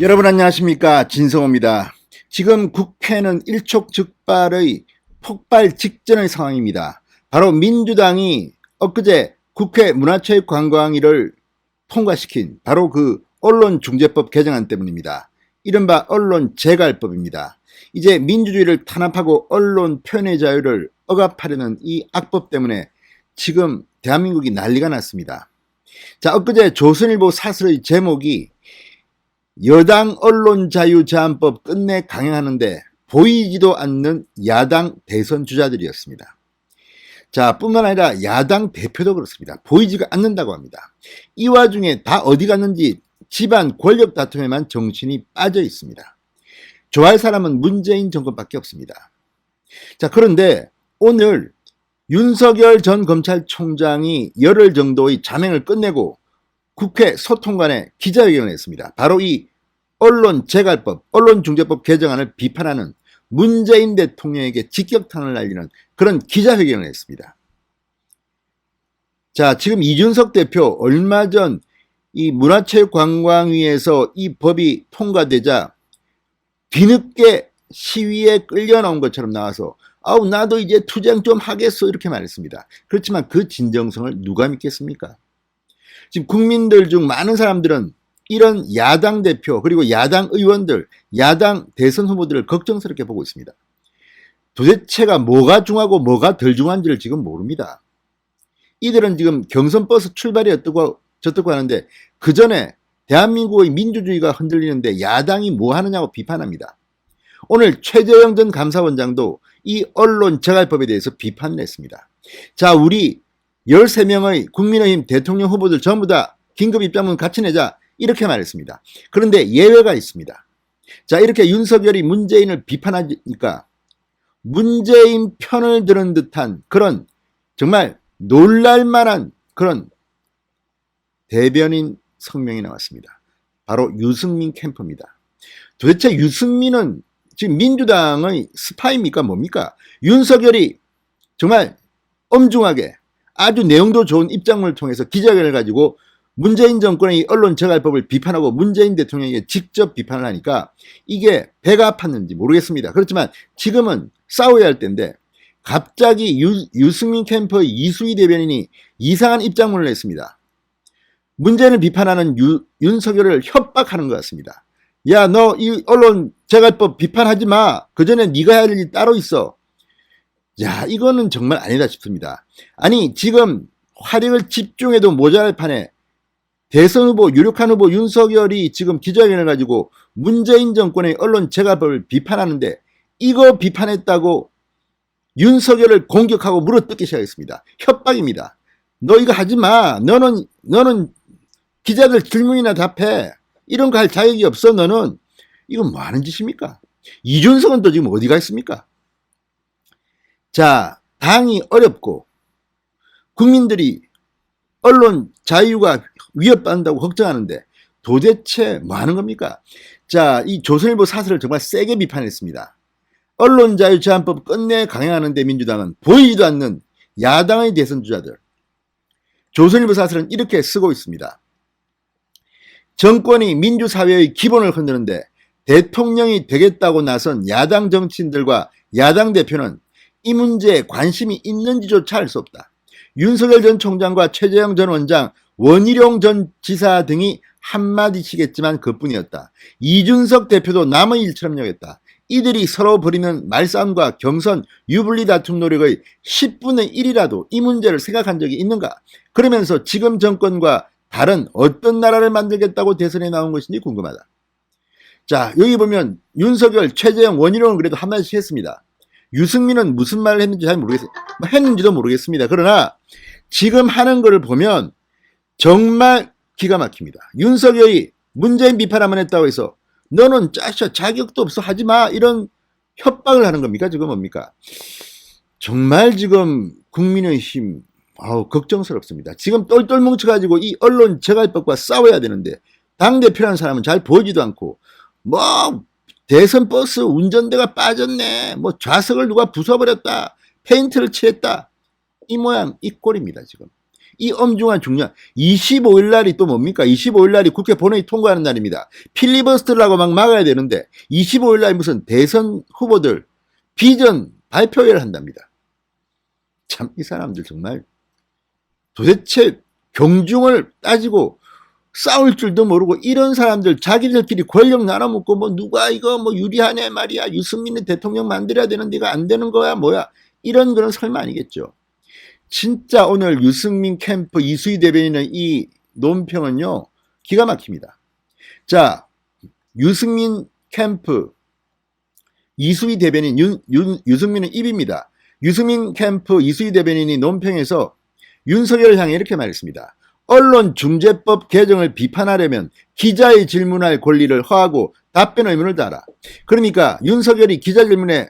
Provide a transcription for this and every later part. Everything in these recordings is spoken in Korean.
여러분 안녕하십니까, 진성호입니다. 지금 국회는 일촉즉발의 폭발 직전의 상황입니다. 바로 민주당이 엊그제 국회 문화체육관광위를 통과시킨 바로 그 언론중재법 개정안 때문입니다. 이른바 언론재갈법입니다. 이제 민주주의를 탄압하고 언론 표현의 자유를 억압하려는 이 악법 때문에 지금 대한민국이 난리가 났습니다. 자, 엊그제 조선일보 사설의 제목이 여당 언론자유제한법 끝내 강행하는데 보이지도 않는 야당 대선 주자들이었습니다. 자, 뿐만 아니라 야당 대표도 그렇습니다. 보이지가 않는다고 합니다. 이 와중에 다 어디 갔는지 집안 권력 다툼에만 정신이 빠져 있습니다. 좋아할 사람은 문재인 정권밖에 없습니다. 자, 그런데 오늘 윤석열 전 검찰총장이 열흘 정도의 자맹을 끝내고 국회 소통관에 기자회견을 했습니다. 바로 이 언론재갈법, 언론중재법 개정안을 비판하는 문재인 대통령에게 직격탄을 날리는 그런 기자회견을 했습니다. 자, 지금 이준석 대표 얼마 전 이 문화체육관광위에서 이 법이 통과되자 뒤늦게 시위에 끌려 나온 것처럼 나와서 아우 나도 이제 투쟁 좀 하겠어 이렇게 말했습니다. 그렇지만 그 진정성을 누가 믿겠습니까? 지금 국민들 중 많은 사람들은 이런 야당 대표 그리고 야당 의원들, 야당 대선 후보들을 걱정스럽게 보고 있습니다. 도대체가 뭐가 중하고 뭐가 덜 중한지를 지금 모릅니다. 이들은 지금 경선버스 출발이 어떻고 저떻고 하는데 그 전에 대한민국의 민주주의가 흔들리는데 야당이 뭐 하느냐고 비판합니다. 오늘 최재형 전 감사원장도 이 언론재갈법에 대해서 비판을 했습니다. 자, 우리 13명의 국민의힘 대통령 후보들 전부 다 긴급 입장문 같이 내자 이렇게 말했습니다. 그런데 예외가 있습니다. 자, 이렇게 윤석열이 문재인을 비판하니까 문재인 편을 드는 듯한 그런 정말 놀랄만한 그런 대변인 성명이 나왔습니다. 바로 유승민 캠프입니다. 도대체 유승민은 지금 민주당의 스파입니까 뭡니까? 윤석열이 정말 엄중하게 아주 내용도 좋은 입장문을 통해서 기자회견을 가지고 문재인 정권의 언론재갈법을 비판하고 문재인 대통령에게 직접 비판을 하니까 이게 배가 아팠는지 모르겠습니다. 그렇지만 지금은 싸워야 할 때인데 갑자기 유승민 캠프의 이수희 대변인이 이상한 입장문을 냈습니다. 문재인을 비판하는 윤석열을 협박하는 것 같습니다. 야, 너 이 언론재갈법 비판하지 마. 그 전에 네가 해야 할 일이 따로 있어. 야, 이거는 정말 아니다 싶습니다. 아니, 지금 화력을 집중해도 모자랄 판에 대선 후보, 유력한 후보 윤석열이 지금 기자회견을 가지고 문재인 정권의 언론재갈법을 비판하는데 이거 비판했다고 윤석열을 공격하고 물어뜯기 시작했습니다. 협박입니다. 너 이거 하지 마. 너는 기자들 질문이나 답해. 이런 거 할 자격이 없어. 너는. 이건 뭐 하는 짓입니까? 이준석은 또 지금 어디가 있습니까? 자, 당이 어렵고 국민들이 언론 자유가 위협받는다고 걱정하는데 도대체 뭐 하는 겁니까? 자, 이 조선일보 사설을 정말 세게 비판했습니다. 언론자유제한법 끝내 강행하는데 민주당은 보이지도 않는 야당의 대선 주자들. 조선일보 사설은 이렇게 쓰고 있습니다. 정권이 민주사회의 기본을 흔드는데 대통령이 되겠다고 나선 야당 정치인들과 야당 대표는 이 문제에 관심이 있는지조차 알 수 없다. 윤석열 전 총장과 최재형 전 원장, 원희룡 전 지사 등이 한마디씩했지만 그뿐이었다. 이준석 대표도 남의 일처럼 여겼다. 이들이 서로 벌이는 말싸움과 경선, 유불리 다툼 노력의 10분의 1이라도 이 문제를 생각한 적이 있는가? 그러면서 지금 정권과 다른 어떤 나라를 만들겠다고 대선에 나온 것인지 궁금하다. 자, 여기 보면 윤석열, 최재형, 원희룡은 그래도 한마디씩 했습니다. 유승민은 무슨 말을 했는지 잘 모르겠어요. 했는지도 모르겠습니다. 그러나 지금 하는 것을 보면 정말 기가 막힙니다. 윤석열이 문재인 비판 한번 했다고 해서 너는 짜셔 자격도 없어 하지 마 이런 협박을 하는 겁니까? 지금 뭡니까? 정말 지금 국민의힘 걱정스럽습니다. 지금 똘똘 뭉쳐가지고 이 언론재갈법과 싸워야 되는데 당대표라는 사람은 잘 보이지도 않고 뭐 대선 버스 운전대가 빠졌네. 뭐 좌석을 누가 부숴버렸다. 페인트를 칠했다. 이 모양 이 꼴입니다. 지금. 이 엄중한 중요한 25일 날이 또 뭡니까? 25일 날이 국회 본회의 통과하는 날입니다. 필리버스터라고 막 막아야 되는데 25일 날 무슨 대선 후보들 비전 발표회를 한답니다. 참 이 사람들 정말 도대체 경중을 따지고 싸울 줄도 모르고 이런 사람들 자기들끼리 권력 나눠먹고 뭐 누가 이거 뭐 유리하네 말이야. 유승민은 대통령 만들어야 되는데 이거 안 되는 거야 뭐야. 이런 거는 설마 아니겠죠. 진짜 오늘 유승민 캠프 이수희 대변인의 이 논평은요 기가 막힙니다. 자, 유승민 캠프 이수희 대변인 유승민은 입입니다. 유승민 캠프 이수희 대변인이 논평에서 윤석열을 향해 이렇게 말했습니다. 언론중재법 개정을 비판하려면 기자의 질문할 권리를 허하고 답변 의무를 다하라. 그러니까 윤석열이 기자 질문에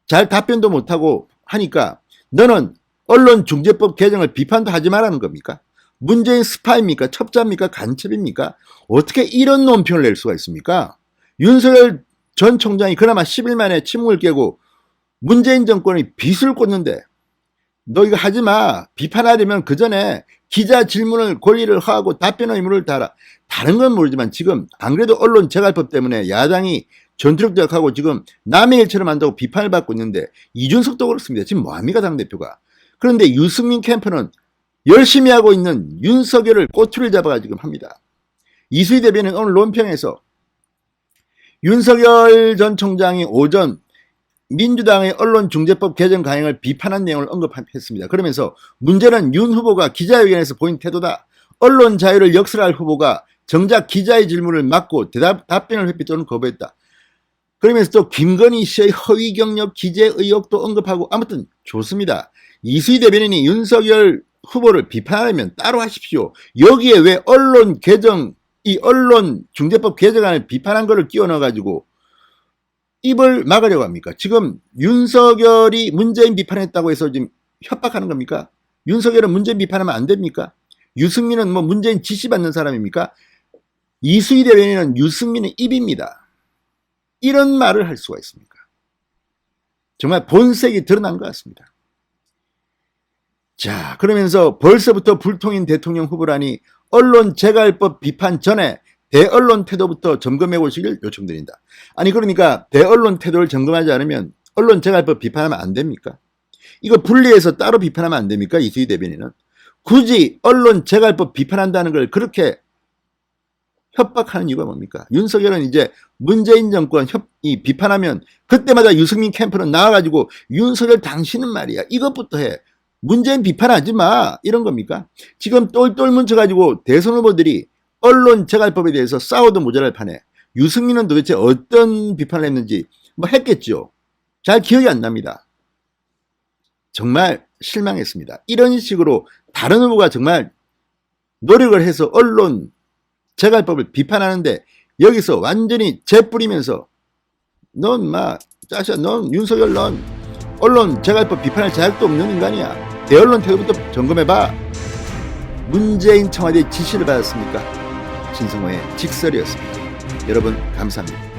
잘 답변도 못하고 하니까 너는 언론중재법 개정을 비판도 하지 말라는 겁니까? 문재인 스파입니까? 첩자입니까? 간첩입니까? 어떻게 이런 논평을 낼 수가 있습니까? 윤석열 전 총장이 그나마 10일 만에 침묵을 깨고 문재인 정권이 빗을 꽂는데 너 이거 하지 마. 비판하려면 그 전에 기자 질문을 권리를 허하고 답변 의무를 다하라. 다른 건 모르지만 지금 안 그래도 언론 재갈법 때문에 야당이 전투력하고 지금 남의 일처럼 한다고 비판을 받고 있는데 이준석도 그렇습니다. 지금 뭐합니까 당대표가. 그런데 유승민 캠프는 열심히 하고 있는 윤석열을 꼬투리를 잡아가지고 합니다. 이수희 대변인 오늘 논평에서 윤석열 전 총장이 오전 민주당의 언론중재법 개정 강행을 비판한 내용을 언급했습니다. 그러면서 문제는 윤 후보가 기자회견에서 보인 태도다. 언론 자유를 역설할 후보가 정작 기자의 질문을 막고 답변을 회피 또는 거부했다. 그러면서 또 김건희 씨의 허위 경력 기재 의혹도 언급하고 아무튼 좋습니다. 이수희 대변인이 윤석열 후보를 비판하려면 따로 하십시오. 여기에 왜 언론 개정, 이 언론중재법 개정안을 비판한 거를 끼워 넣어가지고 입을 막으려고 합니까? 지금 윤석열이 문재인 비판했다고 해서 지금 협박하는 겁니까? 윤석열은 문재인 비판하면 안 됩니까? 유승민은 뭐 문재인 지시받는 사람입니까? 이수희 대변인은 유승민의 입입니다. 이런 말을 할 수가 있습니까? 정말 본색이 드러난 것 같습니다. 자, 그러면서 벌써부터 불통인 대통령 후보라니 언론 재갈법 비판 전에 대언론 태도부터 점검해 보시길 요청드린다. 아니 그러니까 대언론 태도를 점검하지 않으면 언론 재갈법 비판하면 안 됩니까? 이거 분리해서 따로 비판하면 안 됩니까? 이수희 대변인은. 굳이 언론 재갈법 비판한다는 걸 그렇게 협박하는 이유가 뭡니까? 윤석열은 이제 문재인 정권 비판하면 그때마다 유승민 캠프는 나와가지고 윤석열 당신은 말이야 이것부터 해. 문재인 비판하지 마. 이런 겁니까? 지금 똘똘 뭉쳐가지고 대선 후보들이 언론 재갈법에 대해서 싸워도 모자랄 판에 유승민은 도대체 어떤 비판을 했는지 뭐 했겠죠. 잘 기억이 안 납니다. 정말 실망했습니다. 이런 식으로 다른 후보가 정말 노력을 해서 언론 재갈법을 비판하는데 여기서 완전히 재뿌리면서 넌 윤석열 넌 언론 재갈법 비판할 자격도 없는 인간이야. 대언론 태도부터 점검해봐. 문재인 청와대 지시를 받았습니까? 진성호의 직설이었습니다. 여러분 감사합니다.